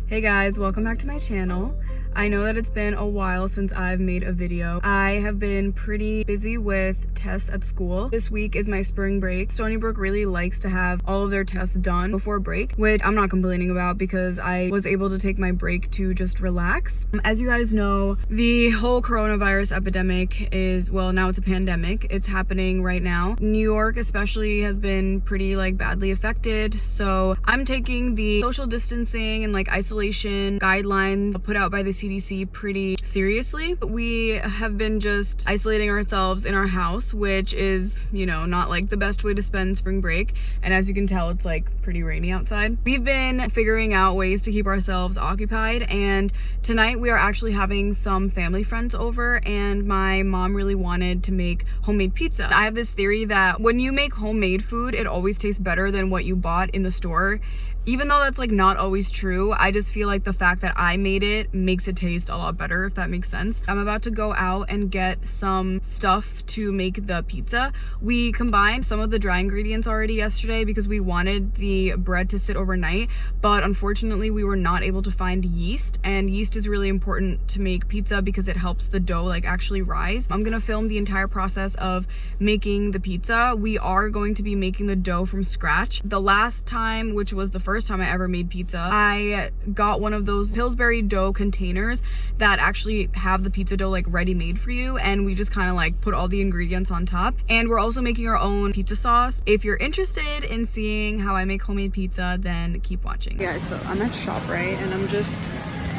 Hey guys, welcome back to my channel. I know that it's been a while since I've made a video. I have been pretty busy with tests at school. This week is my spring break. Stony Brook really likes to have all of their tests done before break, which I'm not complaining about because I was able to take my break to just relax. As you guys know, the whole coronavirus epidemic is, well, now it's a pandemic. It's happening right now. New York especially has been pretty badly affected. So I'm taking the social distancing and isolation guidelines put out by the CDC pretty seriously. We have been just isolating ourselves in our house, which is, not the best way to spend spring break. And as you can tell, it's pretty rainy outside. We've been figuring out ways to keep ourselves occupied, and tonight we are actually having some family friends over, and my mom really wanted to make homemade pizza. I have this theory that when you make homemade food, it always tastes better than what you bought in the store. Even though that's not always true, I just feel like the fact that I made it makes it taste a lot better, if that makes sense. I'm about to go out and get some stuff to make the pizza. We combined some of the dry ingredients already yesterday because we wanted the bread to sit overnight, but unfortunately we were not able to find yeast, and yeast is really important to make pizza because it helps the dough actually rise. I'm gonna film the entire process of making the pizza. We are going to be making the dough from scratch. The last time, which was the first time I ever made pizza, I got one of those Pillsbury dough containers that actually have the pizza dough ready made for you, and we just kind of put all the ingredients on top. And we're also making our own pizza sauce. If you're interested in seeing how I make homemade pizza, then keep watching. Yeah, so I'm at ShopRite and I'm just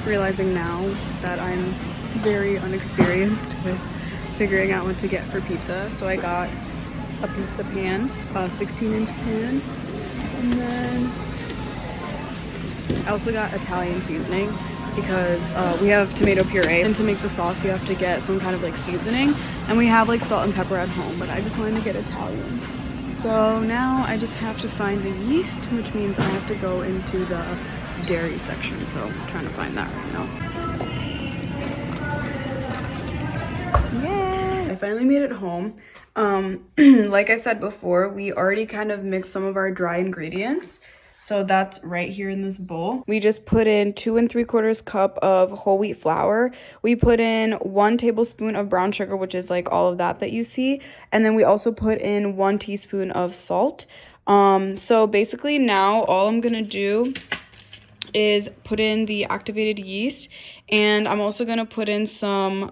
realizing now that I'm very unexperienced with figuring out what to get for pizza. So I got a pizza pan, a 16-inch pan, and then I also got Italian seasoning because we have tomato puree, and to make the sauce you have to get some kind of seasoning, and we have salt and pepper at home, but I just wanted to get Italian. So now I just have to find the yeast, which means I have to go into the dairy section, so I'm trying to find that right now. Yeah, I finally made it home. Like I said before, we already kind of mixed some of our dry ingredients. So that's right here in this bowl. We just put in 2 3/4 cup of whole wheat flour. We put in 1 tablespoon of brown sugar, which is all of that you see. And then we also put in 1 teaspoon of salt. So basically now all I'm gonna do is put in the activated yeast, and I'm also gonna put in some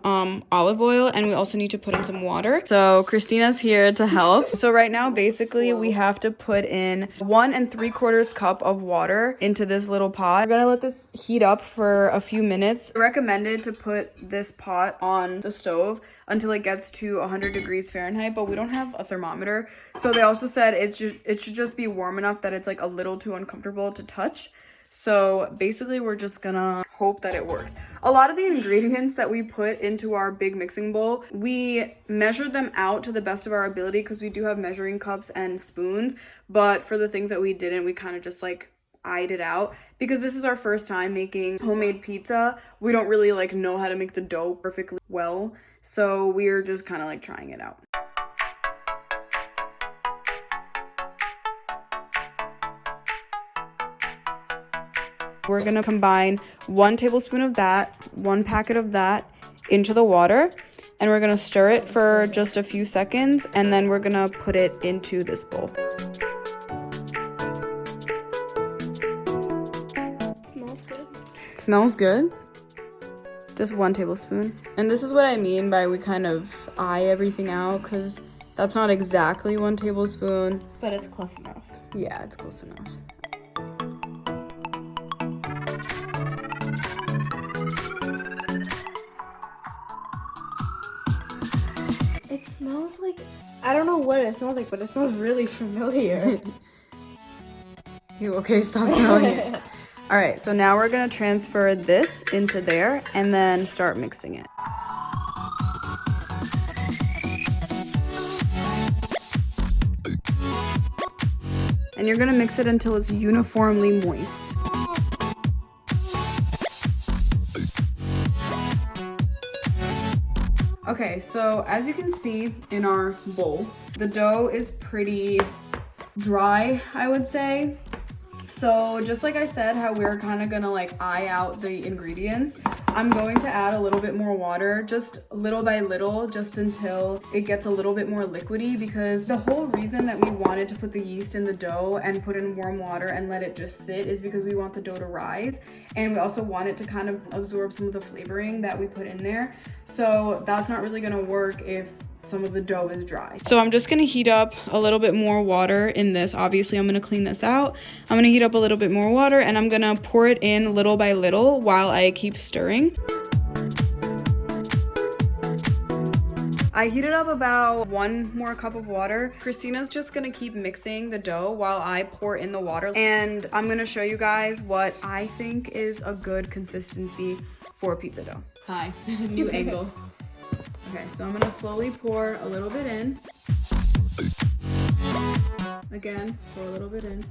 olive oil, and we also need to put in some water. So Christina's here to help. So right now basically we have to put in 1 3/4 cup of water into this little pot. We're gonna let this heat up for a few minutes. Recommended to put this pot on the stove until it gets to 100 degrees Fahrenheit, but we don't have a thermometer. So they also said it should just be warm enough that it's a little too uncomfortable to touch. So basically we're just gonna hope that it works. A lot of the ingredients that we put into our big mixing bowl, we measured them out to the best of our ability because we do have measuring cups and spoons, but for the things that we didn't, we kind of just eyed it out. Because this is our first time making homemade pizza, we don't really know how to make the dough perfectly well, so we're just kind of trying it out. We're gonna combine 1 tablespoon of that, 1 packet of that into the water, and we're gonna stir it for just a few seconds, and then we're gonna put it into this bowl. Smells good. Smells good? Just 1 tablespoon. And this is what I mean by we kind of eye everything out, because that's not exactly 1 tablespoon. But it's close enough. Yeah, it's close enough. It smells I don't know what it smells but it smells really familiar. You okay? Stop smelling it. All right, so now we're gonna transfer this into there and then start mixing it. And you're gonna mix it until it's uniformly moist. Okay, so as you can see in our bowl, the dough is pretty dry, I would say. So just like I said, how we're kind of gonna like eye out the ingredients, I'm going to add a little bit more water, just little by little, just until it gets a little bit more liquidy, because the whole reason that we wanted to put the yeast in the dough and put in warm water and let it just sit is because we want the dough to rise. And we also want it to kind of absorb some of the flavoring that we put in there. So that's not really gonna work if some of the dough is dry. So I'm just gonna heat up a little bit more water in this. Obviously, I'm gonna clean this out. I'm gonna heat up a little bit more water and I'm gonna pour it in little by little while I keep stirring. I heated up about 1 more cup of water. Christina's just gonna keep mixing the dough while I pour in the water. And I'm gonna show you guys what I think is a good consistency for pizza dough. Hi, new angle. Okay, so I'm gonna slowly pour a little bit in. Again, pour a little bit in.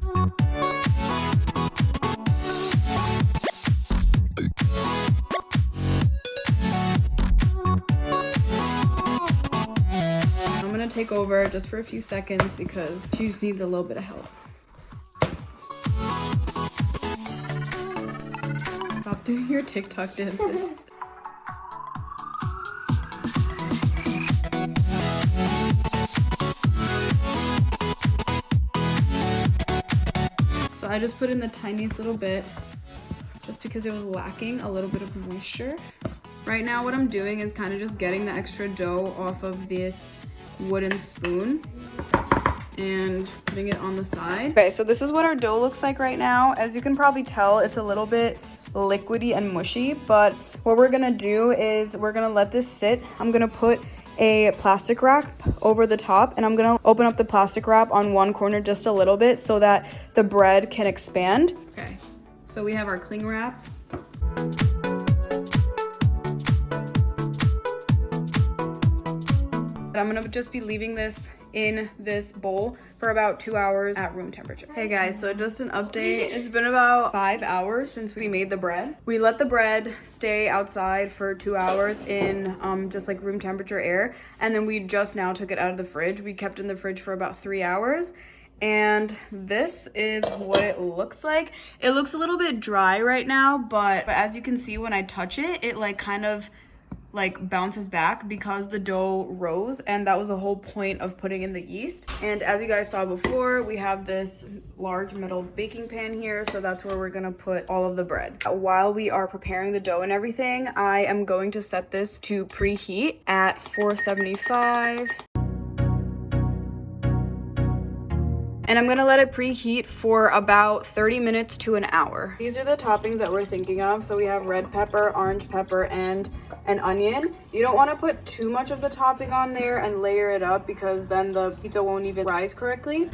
I'm gonna take over just for a few seconds because she just needs a little bit of help. Stop doing your TikTok dances. So I just put in the tiniest little bit just because it was lacking a little bit of moisture. Right now what I'm doing is kind of just getting the extra dough off of this wooden spoon and putting it on the side. Okay, so this is what our dough looks like right now. As you can probably tell, it's a little bit liquidy and mushy, but what we're gonna do is we're gonna let this sit. I'm gonna put a plastic wrap over the top and I'm gonna open up the plastic wrap on one corner just a little bit so that the bread can expand. Okay, so we have our cling wrap. I'm gonna just be leaving this in this bowl for about 2 hours at room temperature. Hey guys, so just an update. It's been about 5 hours since we made the bread. We let the bread stay outside for 2 hours in just like room temperature air, and then we just now took it out of the fridge. We kept it in the fridge for about 3 hours. And this is what it looks like. It looks a little bit dry right now, but as you can see when I touch it, it like kind of like bounces back because the dough rose, and that was the whole point of putting in the yeast. And as you guys saw before, we have this large metal baking pan here, so that's where we're gonna put all of the bread. While we are preparing the dough and everything, I am going to set this to preheat at 475. And I'm gonna let it preheat for about 30 minutes to an hour. These are the toppings that we're thinking of. So we have red pepper, orange pepper, and an onion. You don't wanna put too much of the topping on there and layer it up because then the pizza won't even rise correctly.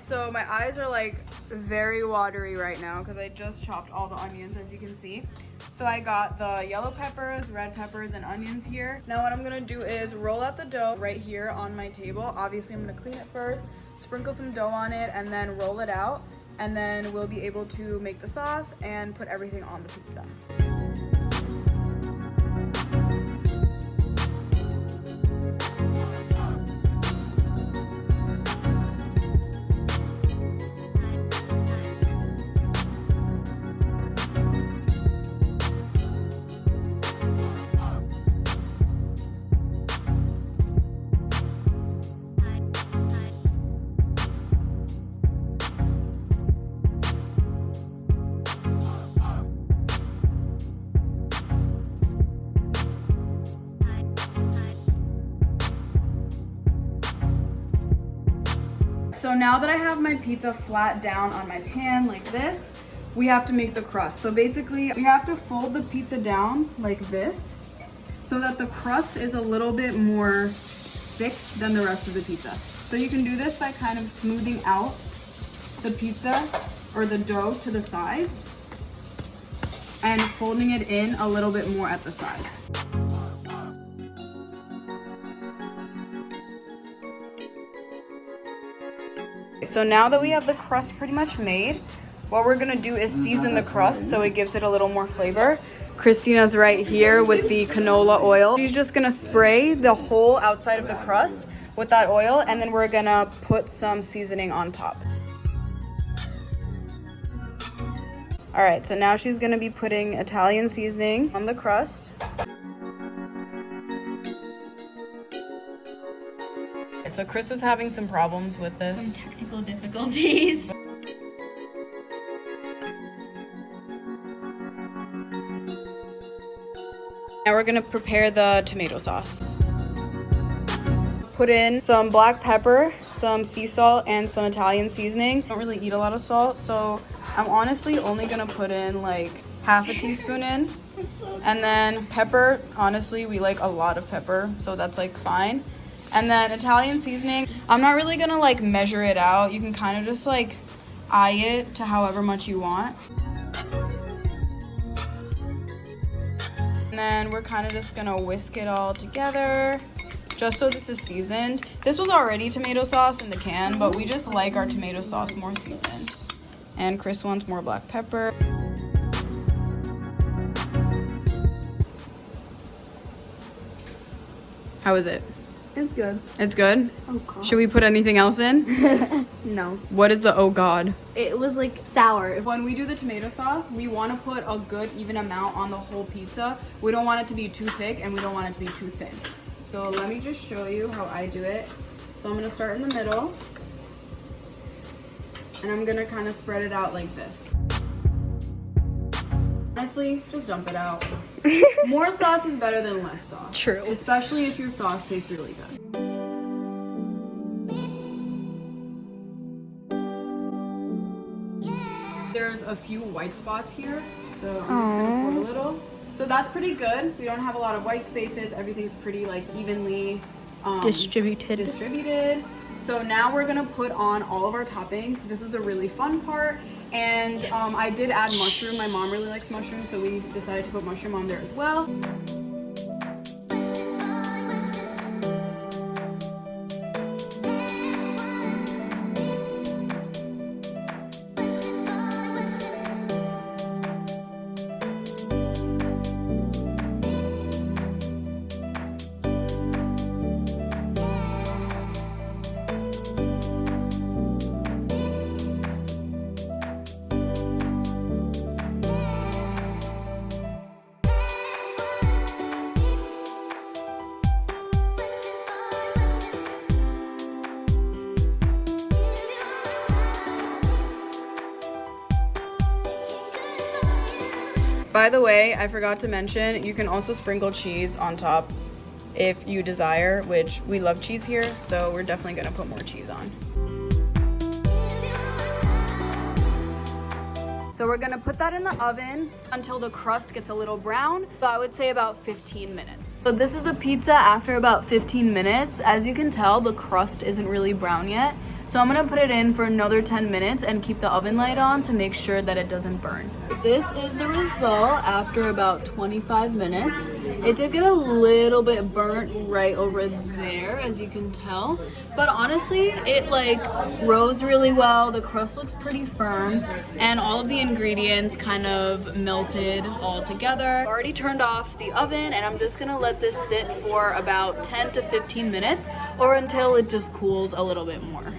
So my eyes are like very watery right now because I just chopped all the onions, as you can see. So I got the yellow peppers, red peppers, and onions here. Now what I'm gonna do is roll out the dough right here on my table. Obviously I'm gonna clean it first, sprinkle some dough on it, and then roll it out. And then we'll be able to make the sauce and put everything on the pizza. So now that I have my pizza flat down on my pan like this, we have to make the crust. So basically we have to fold the pizza down like this so that the crust is a little bit more thick than the rest of the pizza. So you can do this by kind of smoothing out the pizza or the dough to the sides. and folding it in a little bit more at the sides. So now that we have the crust pretty much made, what we're gonna do is season the crust so it gives it a little more flavor. Christina's right here with the canola oil. She's just gonna spray the whole outside of the crust with that oil, and then we're gonna put some seasoning on top. All right, so now she's gonna be putting Italian seasoning on the crust. So Chris is having some problems with this. Some technical difficulties. Now we're gonna prepare the tomato sauce. Put in some black pepper, some sea salt, and some Italian seasoning. I don't really eat a lot of salt, so I'm honestly only gonna put in like half a teaspoon in. And then pepper, honestly, we like a lot of pepper, so that's like fine. And then Italian seasoning, I'm not really gonna like measure it out. You can kind of just like eye it to however much you want. And then we're kind of just gonna whisk it all together, just so this is seasoned. This was already tomato sauce in the can, but we just like our tomato sauce more seasoned. And Chris wants more black pepper. How is it? It's good. It's good? Oh god. Should we put anything else in? No. What is the oh god? It was like sour. When we do the tomato sauce, we want to put a good even amount on the whole pizza. We don't want it to be too thick and we don't want it to be too thin. So let me just show you how I do it. So I'm going to start in the middle. And I'm going to kind of spread it out like this. Honestly, just dump it out. More sauce is better than less sauce. True. Especially if your sauce tastes really good. There's a few white spots here, so I'm just gonna pour a little. So that's pretty good. We don't have a lot of white spaces. Everything's pretty like evenly distributed. So now we're gonna put on all of our toppings. This is the really fun part. And I did add mushroom. My mom really likes mushroom, so we decided to put mushroom on there as well. By the way, I forgot to mention, you can also sprinkle cheese on top if you desire, which we love cheese here, so we're definitely gonna put more cheese on. So we're gonna put that in the oven until the crust gets a little brown. So I would say about 15 minutes. So this is the pizza after about 15 minutes. As you can tell, the crust isn't really brown yet. So I'm gonna put it in for another 10 minutes and keep the oven light on to make sure that it doesn't burn. This is the result after about 25 minutes. It did get a little bit burnt right over there, as you can tell. But honestly, it like rose really well. The crust looks pretty firm and all of the ingredients kind of melted all together. I've already turned off the oven and I'm just gonna let this sit for about 10 to 15 minutes or until it just cools a little bit more.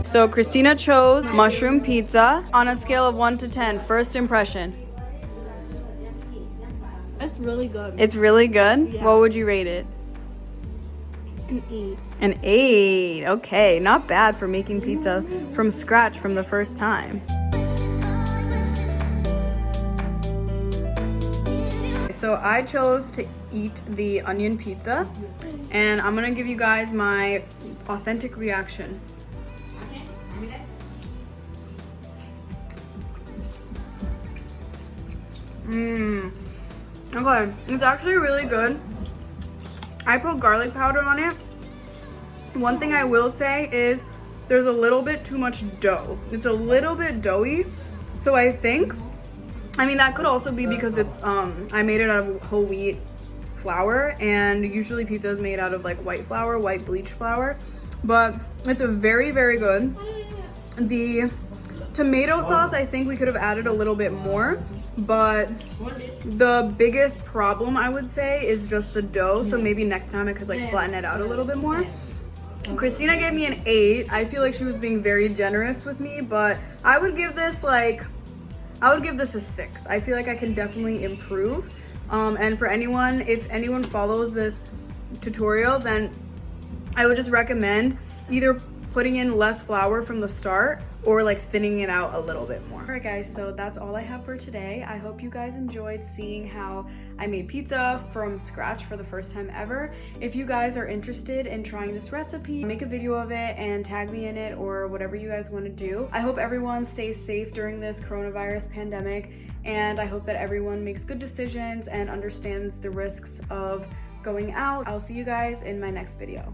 So Christina chose mushroom pizza. On a scale of 1 to 10, first impression. It's really good. It's really good? Yeah. What would you rate it? An 8. An 8. Okay, not bad for making pizza from scratch from the first time. So I chose to eat the onion pizza, and I'm gonna give you guys my authentic reaction. Okay, it's actually really good. I put garlic powder on it. One thing I will say is there's a little bit too much dough. It's a little bit doughy. So I think, I mean, that could also be because it's, I made it out of whole wheat flour, and usually pizza is made out of like white flour, white bleached flour. But it's a very, very good. The tomato sauce, I think we could have added a little bit more, but the biggest problem I would say is just the dough. So maybe next time I could like flatten it out a little bit more. Christina gave me an 8. I feel like she was being very generous with me, but I would give this a 6. I feel like I can definitely improve. And for anyone, if anyone follows this tutorial, then I would just recommend either putting in less flour from the start or like thinning it out a little bit more. All right guys, so that's all I have for today. I hope you guys enjoyed seeing how I made pizza from scratch for the first time ever. If you guys are interested in trying this recipe, make a video of it and tag me in it or whatever you guys want to do. I hope everyone stays safe during this coronavirus pandemic, and I hope that everyone makes good decisions and understands the risks of going out. I'll see you guys in my next video.